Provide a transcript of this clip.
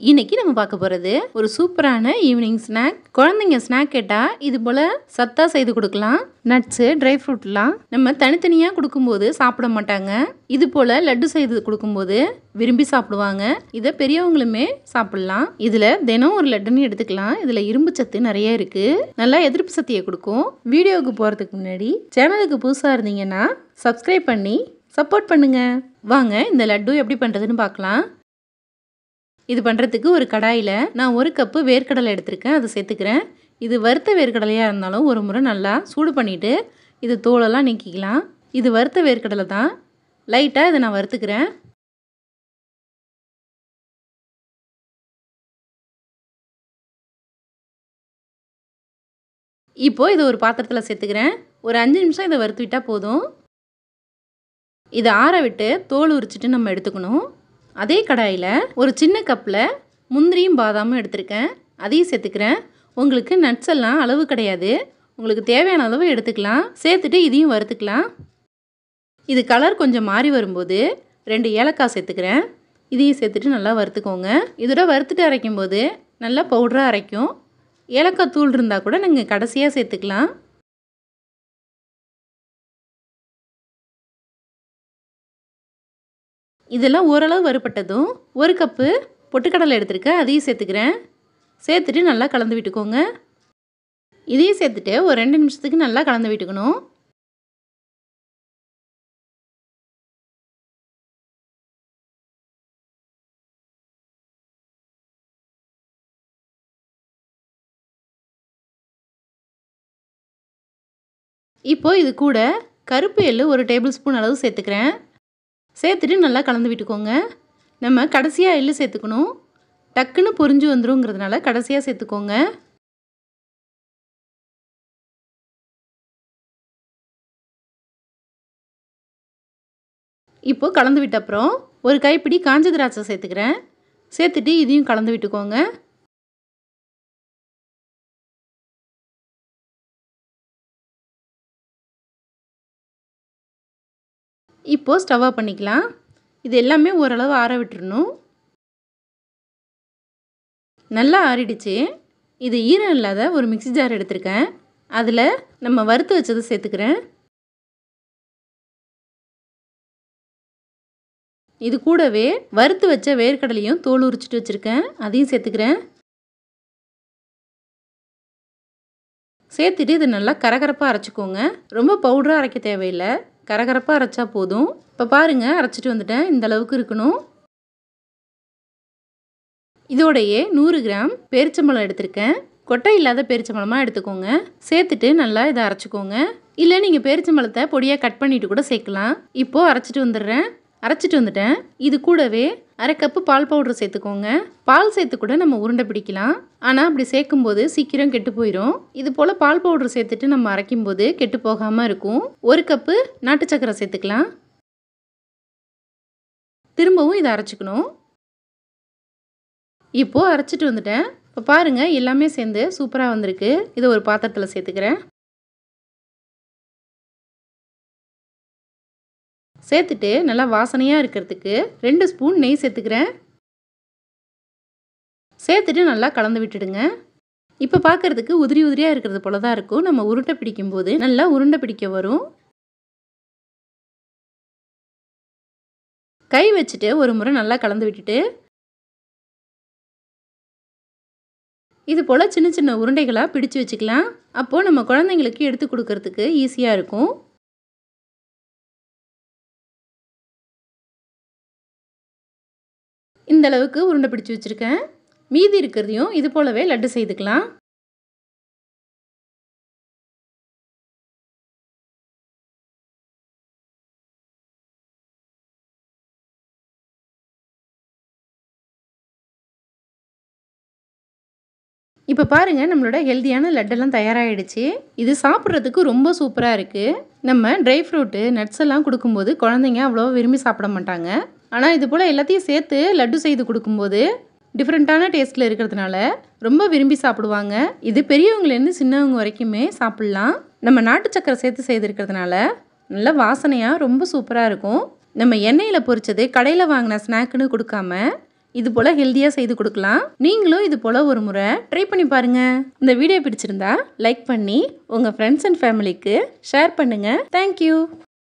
இன்னைக்கு நம்ம பார்க்க போகிறது ஒரு சூப்பரான ஈவினிங் ஸ்நாக். குழந்தைங்க ஸ்நாக் கேட்டால் இது போல் சத்தா செய்து கொடுக்கலாம். நட்ஸு, ட்ரை ஃப்ரூட்லாம் நம்ம தனித்தனியாக கொடுக்கும்போது சாப்பிட மாட்டாங்க. இது போல் லட்டு செய்து கொடுக்கும்போது விரும்பி சாப்பிடுவாங்க. இதை பெரியவங்களுமே சாப்பிடலாம். இதில் தினம் ஒரு லட்டுன்னு எடுத்துக்கலாம். இதில் இரும்பு சத்து நிறைய இருக்குது. நல்லா எதிர்ப்பு சக்தியை கொடுக்கும். வீடியோவுக்கு போகிறதுக்கு முன்னாடி சேனலுக்கு புதுசாக இருந்தீங்கன்னா சப்ஸ்கிரைப் பண்ணி சப்போர்ட் பண்ணுங்கள். வாங்க இந்த லட்டு எப்படி பண்ணுறதுன்னு பார்க்கலாம். இது பண்ணுறதுக்கு ஒரு கடாயில் நான் 1 கப்பு வேர்க்கடலை எடுத்திருக்கேன். அதை சேர்த்துக்கிறேன். இது வறுத்த வேர்க்கடலையாக இருந்தாலும் ஒரு முறை நல்லா சூடு பண்ணிவிட்டு இது தோலெல்லாம் நீக்கிக்கலாம். இது வறுத்த வேர்க்கடலை தான். லைட்டாக இதை நான் வறுத்துக்கிறேன். இப்போது இதை ஒரு பாத்திரத்தில் சேர்த்துக்கிறேன். ஒரு 5 நிமிஷம் இதை வறுத்து விட்டால் போதும். இதை ஆற விட்டு தோல் உரிச்சிட்டு நம்ம எடுத்துக்கணும். அதே கடாயில் ஒரு சின்ன கப்பில் முந்திரியும் பாதாமும் எடுத்திருக்கேன். அதையும் சேர்த்துக்கிறேன். உங்களுக்கு நட்ஸ் எல்லாம் அளவு கிடையாது. உங்களுக்கு தேவையான அளவு எடுத்துக்கலாம். சேர்த்துட்டு இதையும் வறுத்துக்கலாம். இது கலர் கொஞ்சம் மாறி வரும்போது 2 ஏலக்காய் சேர்த்துக்கிறேன். இதையும் சேர்த்துட்டு நல்லா வறுத்துக்கோங்க. இதோட வறுத்துட்டு அரைக்கும்போது நல்லா பவுடராக அரைக்கும். ஏலக்காய் தூள் இருந்தால் கூட நீங்கள் கடைசியாக சேர்த்துக்கலாம். இதெல்லாம் ஓரளவு வறுபட்டதும் 1 கப்பு பொட்டுக்கடலை எடுத்துருக்கேன். அதையும் சேர்த்துக்கிறேன். சேர்த்துட்டு நல்லா கலந்து விட்டுக்கோங்க. இதையும் சேர்த்துட்டு ஒரு 2 நிமிஷத்துக்கு நல்லா கலந்து விட்டுக்கணும். இப்போ இது கூட கருப்பு எள்ளு 1 டேபிள் ஸ்பூன் அளவு சேர்த்துக்கிறேன். சேர்த்துட்டு நல்லா கலந்து விட்டுக்கோங்க. நம்ம கடைசியாக எள்ளு சேர்த்துக்கணும். டக்குன்னு பொரிஞ்சு வந்துருங்கிறதுனால கடைசியாக சேர்த்துக்கோங்க. இப்போது கலந்து விட்ட அப்புறம் ஒரு கைப்பிடி காஞ்ச திராட்சை சேர்த்துக்கிறேன். சேர்த்துட்டு இதையும் கலந்து விட்டுக்கோங்க. இப்போது ஸ்டவ் ஆஃப் பண்ணிக்கலாம். இது எல்லாமே ஓரளவு ஆற விட்டுறணும். நல்லா ஆறிடுச்சு. இது ஈரம் இல்லாத ஒரு மிக்ஸி ஜார் எடுத்திருக்கேன். அதில் நம்ம வறுத்து வச்சதை சேர்த்துக்கிறேன். இது கூடவே வறுத்து வச்ச வேர்க்கடலையும் தோல் உரிச்சிட்டு வச்சுருக்கேன். அதையும் சேர்த்துக்கிறேன். சேர்த்துட்டு இது நல்லா கரகரப்பாக அரைச்சிக்கோங்க. ரொம்ப பவுடராக அரைக்க தேவையில்லை. கரகரப்பாக அரைச்சா போதும். இப்போ பாருங்கள், அரைச்சிட்டு வந்துட்டேன். இந்த அளவுக்கு இருக்கணும். இதோடையே 100 கிராம் பேரிச்சம்பழம் எடுத்திருக்கேன். கொட்டை இல்லாத பேரிச்சம்பழமாக எடுத்துக்கோங்க. சேர்த்துட்டு நல்லா இதை அரைச்சிக்கோங்க. இல்லை நீங்கள் பேரிச்சம்பழத்தை பொடியாக கட் பண்ணிவிட்டு கூட சேர்க்கலாம். இப்போது அரைச்சிட்டு வந்துடுறேன். அரைச்சிட்டு வந்துட்டேன். இது கூடவே 1/2 கப்பு பால் பவுடர் சேர்த்துக்கோங்க. பால் சேர்த்து கூட நம்ம உருண்டை பிடிக்கலாம். ஆனால் அப்படி சேர்க்கும்போது சீக்கிரம் கெட்டு போயிடும். இது போல் பால் பவுடர் சேர்த்துட்டு நம்ம அரைக்கும்போது கெட்டு போகாமல் இருக்கும். 1 கப்பு நாட்டு சக்கரை சேர்த்துக்கலாம். திரும்பவும் இதை அரைச்சிக்கணும். இப்போது அரைச்சிட்டு வந்துட்டேன். இப்போ பாருங்கள், எல்லாமே சேர்ந்து சூப்பராக வந்திருக்கு. இதை ஒரு பாத்திரத்தில் சேர்த்துக்கிறேன். சேர்த்துட்டு நல்லா வாசனையாக இருக்கிறதுக்கு 2 ஸ்பூன் நெய் சேர்த்துக்கிறேன். சேர்த்துட்டு நல்லா கலந்து விட்டுடுங்க. இப்போ பார்க்குறதுக்கு உதிரி உதிரியாக இருக்கிறது போல தான் இருக்கும். நம்ம உருண்டை பிடிக்கும்போது நல்லா உருண்டை பிடிக்க வரும். கை வச்சுட்டு ஒரு முறை நல்லா கலந்து விட்டுட்டு இது போல் சின்ன சின்ன உருண்டைகளாக பிடிச்சு வச்சுக்கலாம். அப்போது நம்ம குழந்தைங்களுக்கு எடுத்து கொடுக்கறதுக்கு ஈஸியாக இருக்கும். இந்த அளவுக்கு உருண்டை பிடிச்சு வச்சுருக்கேன். மீதி இருக்கிறதையும் இது போலவே லட்டு செய்துக்கலாம். இப்போ பாருங்கள், நம்மளோட ஹெல்த்தியான லட்டெல்லாம் தயாராகிடுச்சு. இது சாப்பிட்றதுக்கு ரொம்ப சூப்பராக இருக்குது. நம்ம ட்ரை ஃப்ரூட்டு, நட்ஸ் எல்லாம் கொடுக்கும்போது குழந்தைங்க அவ்வளோ விரும்பி சாப்பிட மாட்டாங்க. ஆனால் இது போல் எல்லாத்தையும் சேர்த்து லட்டு செய்து கொடுக்கும்போது டிஃப்ரெண்ட்டான டேஸ்ட்டில் இருக்கிறதுனால ரொம்ப விரும்பி சாப்பிடுவாங்க. இது பெரியவங்கலேருந்து சின்னவங்க வரைக்குமே சாப்பிட்லாம். நம்ம நாட்டு சக்கரை சேர்த்து செய்திருக்கிறதுனால நல்ல வாசனையாக ரொம்ப சூப்பராக இருக்கும். நம்ம எண்ணெயில் பொரிச்சது கடையில் வாங்கின ஸ்நாக்குன்னு கொடுக்காம இது போல் ஹெல்த்தியாக செய்து கொடுக்கலாம். நீங்களும் இது போல் ஒரு முறை ட்ரை பண்ணி பாருங்கள். இந்த வீடியோ பிடிச்சிருந்தா லைக் பண்ணி உங்கள் ஃப்ரெண்ட்ஸ் அண்ட் ஃபேமிலிக்கு ஷேர் பண்ணுங்கள். தேங்க்யூ.